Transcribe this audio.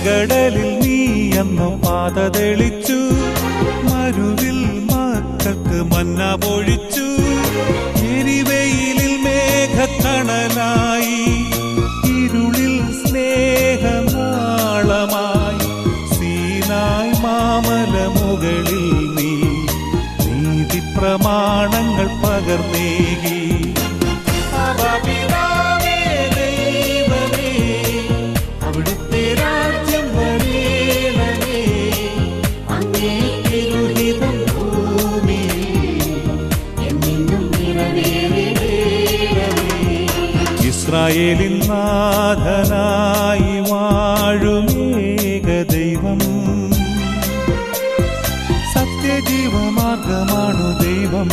ചെങ്കടലിൽ നീ എന്നു പാത തെളിച്ചു, മരുവിൽ മക്കൾക്ക് മന്ന പൊഴിച്ചു. എരിവെയിലിൽ മേഘക്കണലായി, ഇരുളിൽ സ്നേഹനാളമായി, സീനായ് മാമല മുകളിൽ നീ നീതി പ്രമാണങ്ങൾ പകർന്നേകി. അവിടുത്തെ രാജ്യം വരേണമേ, അങ്ങേ തിരുഹിതം ഭൂമിയിൽ എന്നെന്നും നിറവേറേണമേ. ഇസ്രായേലിൻ നാഥനായി വാഴുമേക ദൈവം, സത്യജീവമാർഗമാണു ദൈവം.